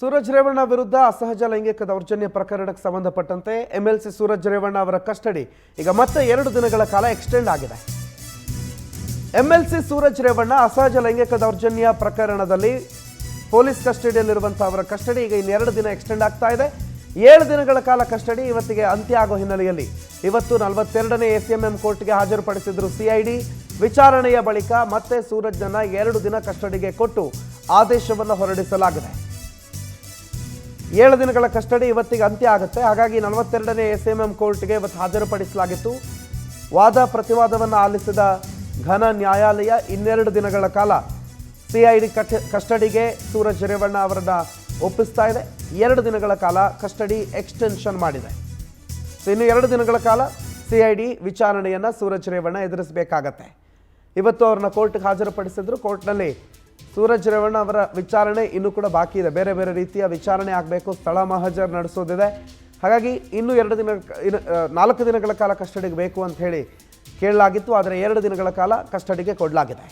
ಸೂರಜ್ ರೇವಣ್ಣ ವಿರುದ್ಧ ಅಸಹಜ ಲೈಂಗಿಕ ದೌರ್ಜನ್ಯ ಪ್ರಕರಣಕ್ಕೆ ಸಂಬಂಧಪಟ್ಟಂತೆ ಎಂಎಲ್ಸಿ ಸೂರಜ್ ರೇವಣ್ಣ ಅವರ ಕಸ್ಟಡಿ ಈಗ ಮತ್ತೆ 2 ದಿನಗಳ ಕಾಲ ಎಕ್ಸ್ಟೆಂಡ್ ಆಗಿದೆ. ಎಂಎಲ್ಸಿ ಸೂರಜ್ ರೇವಣ್ಣ ಅಸಹಜ ಲೈಂಗಿಕ ದೌರ್ಜನ್ಯ ಪ್ರಕರಣದಲ್ಲಿ ಪೊಲೀಸ್ ಕಸ್ಟಡಿಯಲ್ಲಿರುವಂತಹ ಅವರ ಕಸ್ಟಡಿ ಈಗ ಇನ್ನು 2 ದಿನ ಎಕ್ಸ್ಟೆಂಡ್ ಆಗ್ತಾ ಇದೆ. 7 ದಿನಗಳ ಕಾಲ ಕಸ್ಟಡಿ ಇವತ್ತಿಗೆ ಅಂತ್ಯ ಆಗೋ ಹಿನ್ನೆಲೆಯಲ್ಲಿ ಇವತ್ತು 42ನೇ ಎಸಿಎಂಎಂ ಕೋರ್ಟ್ಗೆ ಹಾಜರುಪಡಿಸಿದ್ರು ಸಿಐಡಿ. ವಿಚಾರಣೆಯ ಬಳಿಕ ಮತ್ತೆ ಸೂರಜ್ನನ್ನ 2 ದಿನ ಕಸ್ಟಡಿಗೆ ಕೊಟ್ಟು ಆದೇಶವನ್ನು ಹೊರಡಿಸಲಾಗಿದೆ. 7 ದಿನಗಳ ಕಸ್ಟಡಿ ಇವತ್ತಿಗೆ ಅಂತ್ಯ ಆಗುತ್ತೆ. ಹಾಗಾಗಿ 42ನೇ ಎಸಿಎಂಎಂ ಕೋರ್ಟ್ಗೆ ಇವತ್ತು ಹಾಜರುಪಡಿಸಲಾಗಿತ್ತು. ವಾದ ಪ್ರತಿವಾದವನ್ನು ಆಲಿಸಿದ ಘನ ನ್ಯಾಯಾಲಯ 2 ದಿನಗಳ ಕಾಲ ಸಿಐಡಿ ಕಸ್ಟಡಿಗೆ ಸೂರಜ್ ರೇವಣ್ಣ ಅವರನ್ನ ಒಪ್ಪಿಸ್ತಾ ಇದೆ. 2 ದಿನಗಳ ಕಾಲ ಕಸ್ಟಡಿ ಎಕ್ಸ್ಟೆನ್ಷನ್ ಮಾಡಿದೆ. ಇನ್ನು 2 ದಿನಗಳ ಕಾಲ ಸಿಐಡಿ ವಿಚಾರಣೆಯನ್ನ ಸೂರಜ್ ರೇವಣ್ಣ ಎದುರಿಸಬೇಕಾಗತ್ತೆ. ಇವತ್ತು ಅವ್ರನ್ನ ಕೋರ್ಟ್ಗೆ ಹಾಜರುಪಡಿಸಿದ್ರು. ಕೋರ್ಟ್ನಲ್ಲಿ ಸೂರಜ್ ರೇವಣ್ಣ ಅವರ ವಿಚಾರಣೆ ಇನ್ನೂ ಕೂಡ ಬಾಕಿ ಇದೆ. ಬೇರೆ ಬೇರೆ ರೀತಿಯ ವಿಚಾರಣೆ ಆಗಬೇಕು, ಸ್ಥಳ ಮಹಜರ್ ನಡೆಸೋದಿದೆ. ಹಾಗಾಗಿ ಇನ್ನೂ 4 ದಿನಗಳ ಕಾಲ ಕಸ್ಟಡಿಗೆ ಬೇಕು ಅಂತ ಹೇಳಿ ಕೇಳಲಾಗಿತ್ತು. ಆದರೆ 2 ದಿನಗಳ ಕಾಲ ಕಸ್ಟಡಿಗೆ ಕೊಡಲಾಗಿದೆ.